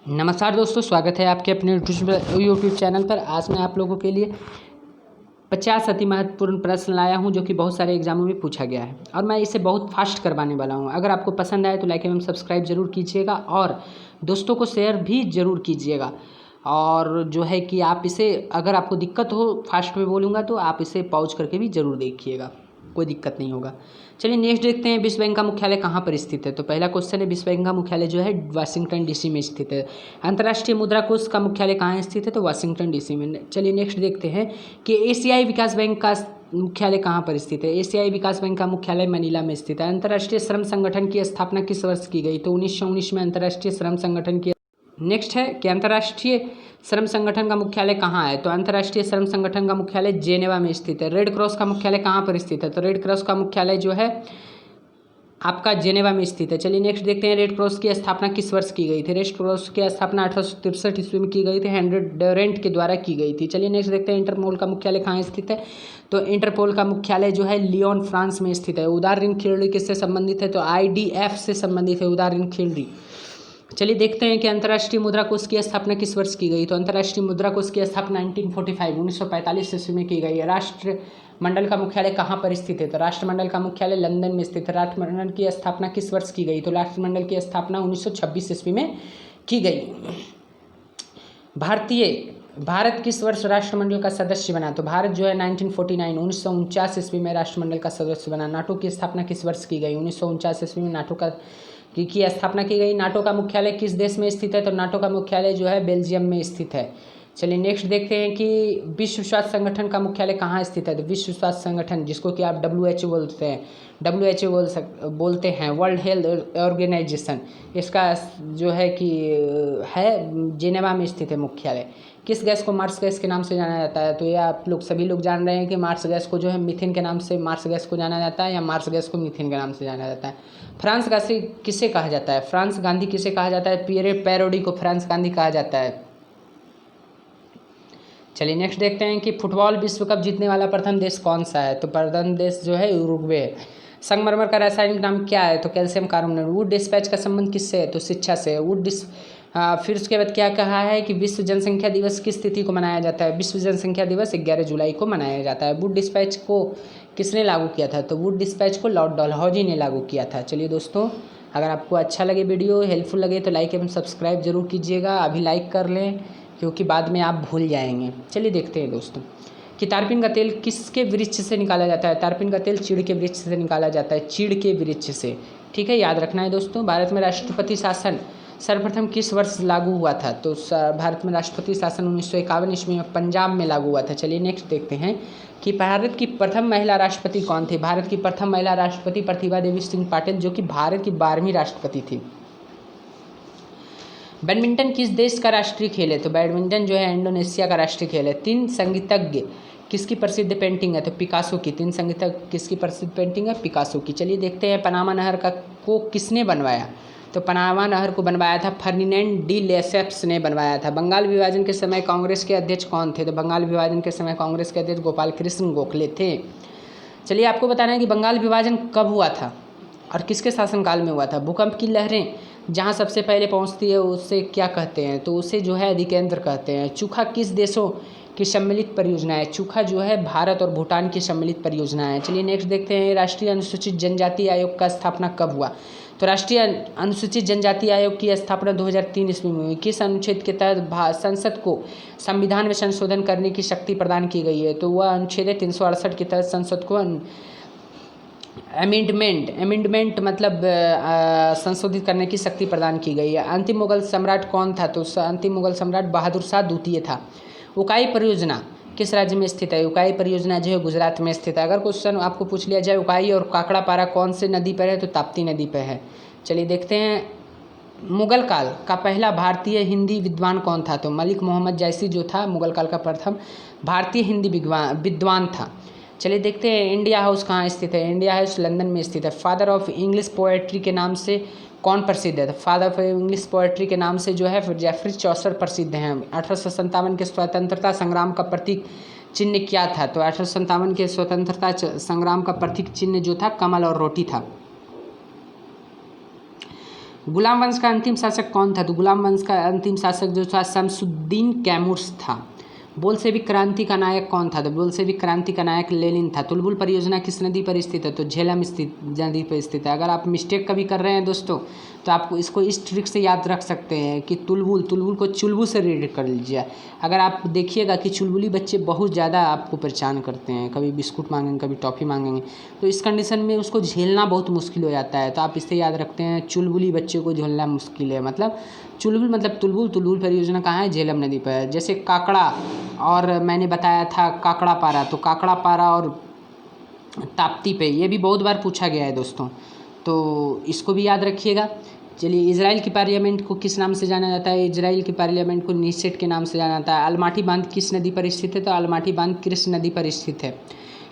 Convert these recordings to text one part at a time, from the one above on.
नमस्कार दोस्तों, स्वागत है आपके अपने यूट्यूब चैनल पर। आज मैं आप लोगों के लिए 50 अति महत्वपूर्ण प्रश्न लाया हूं जो कि बहुत सारे एग्जामों में पूछा गया है और मैं इसे बहुत फास्ट करवाने वाला हूं। अगर आपको पसंद आए तो लाइक एवं सब्सक्राइब जरूर कीजिएगा और दोस्तों को शेयर भी ज़रूर कीजिएगा। और जो है कि आप इसे, अगर आपको दिक्कत हो फास्ट में बोलूँगा तो आप इसे पॉज करके भी ज़रूर देखिएगा, कोई दिक्कत नहीं होगा। चलिए नेक्स्ट देखते हैं, विश्व बैंक का मुख्यालय कहाँ पर स्थित है। तो पहला क्वेश्चन है, विश्व बैंक का मुख्यालय जो है वाशिंगटन डीसी में स्थित है। अंतर्राष्ट्रीय मुद्रा कोष का मुख्यालय कहाँ स्थित है, तो वाशिंगटन डीसी में। चलिए नेक्स्ट देखते हैं कि एशियाई विकास बैंक का मुख्यालय कहाँ पर स्थित है। एशियाई विकास बैंक का मुख्यालय मनीला में स्थित है। अंतर्राष्ट्रीय श्रम संगठन की स्थापना किस वर्ष की गई, तो 1919 में अंतर्राष्ट्रीय श्रम संगठन की। नेक्स्ट है कि अंतर्राष्ट्रीय श्रम संगठन का मुख्यालय कहाँ है, तो अंतर्राष्ट्रीय श्रम संगठन का मुख्यालय जेनेवा में स्थित है। रेड क्रॉस का मुख्यालय कहाँ पर स्थित है, तो रेड क्रॉस का मुख्यालय जो है आपका जेनेवा में स्थित है। चलिए नेक्स्ट देखते हैं, रेड क्रॉस की स्थापना किस वर्ष की गई थी। रेड क्रॉस की स्थापना 1863 ईस्वी में की गई थी, हेनरी डोरेंट के द्वारा की गई थी। चलिए नेक्स्ट देखते हैं, इंटरपोल का मुख्यालय कहाँ स्थित है, तो इंटरपोल का मुख्यालय जो है लियोन फ्रांस में स्थित है। उदार ऋण खिलाड़ी किससे संबंधित है, तो IDF से संबंधित है उदार ऋण खिलाड़ी। चलिए देखते हैं कि अंतर्राष्ट्रीय मुद्रा कोष की स्थापना किस वर्ष की गई, तो अंतर्राष्ट्रीय मुद्रा कोष की स्थापना 1945 ईस्वी में की गई है। राष्ट्रमंडल का मुख्यालय कहाँ पर स्थित है, तो राष्ट्रमंडल का मुख्यालय लंदन में स्थित है। राष्ट्रमंडल की स्थापना किस वर्ष की गई, तो राष्ट्रमंडल की स्थापना 1926 ईस्वी में की गई। भारत किस वर्ष राष्ट्रमंडल का सदस्य बना, तो भारत जो है 1949 ईस्वी में राष्ट्रमंडल का सदस्य बना। नाटो की स्थापना किस वर्ष की गई, 1949 ईस्वी में नाटो की स्थापना की गई। नाटो का मुख्यालय किस देश में स्थित है, तो नाटो का मुख्यालय जो है बेल्जियम में स्थित है। चलिए नेक्स्ट देखते हैं कि विश्व स्वास्थ्य संगठन का मुख्यालय कहाँ स्थित है, तो विश्व स्वास्थ्य संगठन जिसको कि आप WHO बोलते हैं, WHO बोलते हैं, वर्ल्ड हेल्थ ऑर्गेनाइजेशन, इसका जो है कि है जेनेवा में स्थित है मुख्यालय। किस गैस को मार्स गैस के नाम से जाना जाता है, तो ये आप लोग सभी लोग जान रहे हैं कि मार्स गैस को जो है मीथेन के नाम से मार्स गैस को जाना जाता है, या मार्स गैस को मीथेन के नाम से जाना जाता है। फ्रांस गांधी किसे कहा जाता है, फ्रांस गांधी किसे कहा जाता है, पियरे पैरोडी को फ्रांस गांधी कहा जाता है। चलिए नेक्स्ट देखते हैं कि फुटबॉल विश्व कप जीतने वाला प्रथम देश कौन सा है, तो प्रथम देश जो है उरुग्वे है। संगमरमर का रासायनिक नाम क्या है, तो कैल्शियम कार्बोनेट। वुड डिस्पैच का संबंध किससे है, तो शिक्षा से। फिर उसके बाद क्या कहा है कि विश्व जनसंख्या दिवस किस तिथि को मनाया जाता है, विश्व जनसंख्या दिवस 11 जुलाई को मनाया जाता है। वुड डिस्पैच को किसने लागू किया था, तो वुड डिस्पैच को लॉर्ड डलहौजी ने लागू किया था। चलिए दोस्तों, अगर आपको अच्छा लगे, वीडियो हेल्पफुल लगे तो लाइक एवं सब्सक्राइब जरूर कीजिएगा। अभी लाइक कर लें क्योंकि बाद में आप भूल जाएंगे। चलिए देखते हैं दोस्तों कि तारपीन का तेल किसके वृक्ष से निकाला जाता है। तारपीन का तेल चीड़ के वृक्ष से निकाला जाता है, चीड़ के वृक्ष से। ठीक है, याद रखना है दोस्तों। भारत में राष्ट्रपति शासन सर्वप्रथम किस वर्ष लागू हुआ था, तो भारत में राष्ट्रपति शासन 1951 ईस्वी में पंजाब में लागू हुआ था। चलिए नेक्स्ट देखते हैं कि भारत की प्रथम महिला राष्ट्रपति कौन थी। भारत की प्रथम महिला राष्ट्रपति प्रतिभा देवी सिंह पाटिल, जो कि भारत की 12वीं राष्ट्रपति थी। बैडमिंटन किस देश का राष्ट्रीय खेल है, तो बैडमिंटन जो है इंडोनेशिया का राष्ट्रीय खेल है। तीन संगीतज्ञ किसकी प्रसिद्ध पेंटिंग है, तो पिकासो की। तीन संगीतज्ञ किसकी प्रसिद्ध पेंटिंग है, पिकासो की। चलिए देखते हैं पनामा नहर को किसने बनवाया, तो पनामा नहर को बनवाया था फर्डिनेंड डी लेसेप्स ने बनवाया था। बंगाल विभाजन के समय कांग्रेस के अध्यक्ष कौन थे, तो बंगाल विभाजन के समय कांग्रेस के अध्यक्ष गोपाल कृष्ण गोखले थे। चलिए आपको बताना है कि बंगाल विभाजन कब हुआ था और किसके शासनकाल में हुआ था। भूकंप की लहरें जहाँ सबसे पहले पहुँचती है उसे क्या कहते हैं, तो उसे जो है अधिकेंद्र कहते हैं। चूखा किस देशों की सम्मिलित परियोजना है, चूखा जो है भारत और भूटान की सम्मिलित परियोजना है। चलिए नेक्स्ट देखते हैं, राष्ट्रीय अनुसूचित जनजाति आयोग का स्थापना कब हुआ, तो राष्ट्रीय अनुसूचित जनजाति आयोग की स्थापना 2003 ईस्वी में हुई। किस अनुच्छेद के तहत संसद को संविधान में संशोधन करने की शक्ति प्रदान की गई है, तो वह अनुच्छेद 368 के तहत संसद को अमेंडमेंट मतलब संशोधित करने की शक्ति प्रदान की गई है। अंतिम मुगल सम्राट कौन था, तो अंतिम मुगल सम्राट बहादुर शाह द्वितीय था। उकाई परियोजना किस राज्य में स्थित है, उकाई परियोजना जो है गुजरात में स्थित है। अगर क्वेश्चन आपको पूछ लिया जाए उकाई और काकड़ापारा कौन से नदी पर है, तो ताप्ती नदी पर है। चलिए देखते हैं, मुगल काल का पहला भारतीय हिंदी विद्वान कौन था, तो मलिक मोहम्मद जैसी जो था मुगल काल का प्रथम भारतीय हिंदी विद्वान था। चलिए देखते हैं, इंडिया हाउस कहाँ स्थित है। इंडिया हाउस लंदन में स्थित है। फादर ऑफ इंग्लिश पोएट्री के नाम से कौन प्रसिद्ध है, फादर ऑफ इंग्लिश पोएट्री के नाम से जो है जेफरी चौसर प्रसिद्ध हैं। 1857 के स्वतंत्रता संग्राम का प्रतीक चिन्ह क्या था, तो 1857 के स्वतंत्रता संग्राम का प्रतीक चिन्ह जो था कमल और रोटी था। गुलाम वंश का अंतिम शासक कौन था? तो गुलाम वंश का अंतिम शासक जो था शमसुद्दीन कैमूर्स था। बोल्शेविक क्रांति का नायक कौन था? तो बोल्शेविक क्रांति का नायक लेनिन था। तुलबुल परियोजना किस नदी पर स्थित है? तो झेलम स्थित नदी पर स्थित है। अगर आप मिस्टेक कभी कर रहे हैं दोस्तों तो आपको इसको इस ट्रिक से याद रख सकते हैं कि तुलबुल को चुलबुल से रीड कर लीजिए। अगर आप देखिएगा कि चुलबुली बच्चे बहुत ज़्यादा आपको परेशान करते हैं, कभी बिस्कुट मांगेंगे, कभी टॉफ़ी मांगेंगे, तो इस कंडीशन में उसको झेलना बहुत मुश्किल हो जाता है। तो आप इससे याद रखते हैं चुलबुली बच्चे को झेलना मुश्किल है। मतलब चुलबुल मतलब तुलबुल परियोजना कहाँ है? झेलम नदी पर है। जैसे काकड़ा, और मैंने बताया था काकड़ा पारा, तो काकड़ा पारा और ताप्ती पे ये भी बहुत बार पूछा गया है दोस्तों, तो इसको भी याद रखिएगा। चलिए, इजराइल की पार्लियामेंट को किस नाम से जाना जाता है? इजराइल की पार्लियामेंट को नीसेट के नाम से जाना जाता है। अलमाटी बांध किस नदी पर स्थित है? तो अलमाटी बांध कृष्ण नदी पर स्थित है।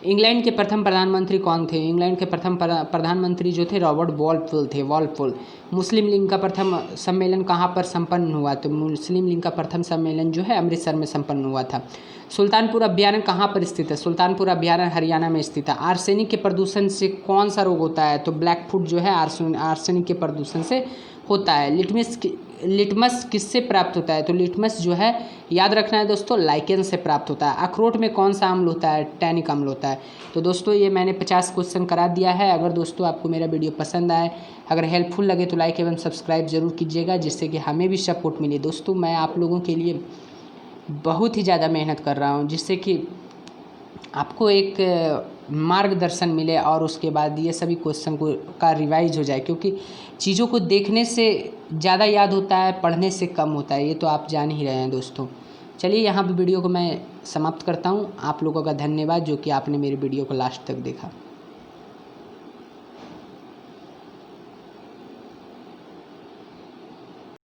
इंग्लैंड के प्रथम प्रधानमंत्री कौन थे? इंग्लैंड के प्रथम प्रधानमंत्री जो थे रॉबर्ट वॉलपोल थे, वॉलपोल। मुस्लिम लीग का प्रथम सम्मेलन कहाँ पर संपन्न हुआ? तो मुस्लिम लीग का प्रथम सम्मेलन जो है अमृतसर में संपन्न हुआ था। सुल्तानपुर अभ्यारण्य कहाँ पर स्थित है? सुल्तानपुर अभ्यारण्य हरियाणा में स्थित है। आर्सेनिक के प्रदूषण से कौन सा रोग होता है? तो ब्लैक फुट जो है आर्सेनिक के प्रदूषण से होता है। लिटमस किससे प्राप्त होता है? तो लिटमस जो है याद रखना है दोस्तों, लाइकेन से प्राप्त होता है। अखरोट में कौन सा अम्ल होता है? टैनिक अम्ल होता है। तो दोस्तों ये मैंने 50 क्वेश्चन करा दिया है। अगर दोस्तों आपको मेरा वीडियो पसंद आए, अगर हेल्पफुल लगे तो लाइक एवं सब्सक्राइब जरूर कीजिएगा, जिससे कि हमें भी सपोर्ट मिले। दोस्तों मैं आप लोगों के लिए बहुत ही ज़्यादा मेहनत कर रहा हूँ, जिससे कि आपको एक मार्गदर्शन मिले और उसके बाद ये सभी क्वेश्चन का रिवाइज हो जाए, क्योंकि चीज़ों को देखने से ज़्यादा याद होता है, पढ़ने से कम होता है, ये तो आप जान ही रहे हैं दोस्तों। चलिए यहाँ पे वीडियो को मैं समाप्त करता हूँ। आप लोगों का धन्यवाद जो कि आपने मेरे वीडियो को लास्ट तक देखा।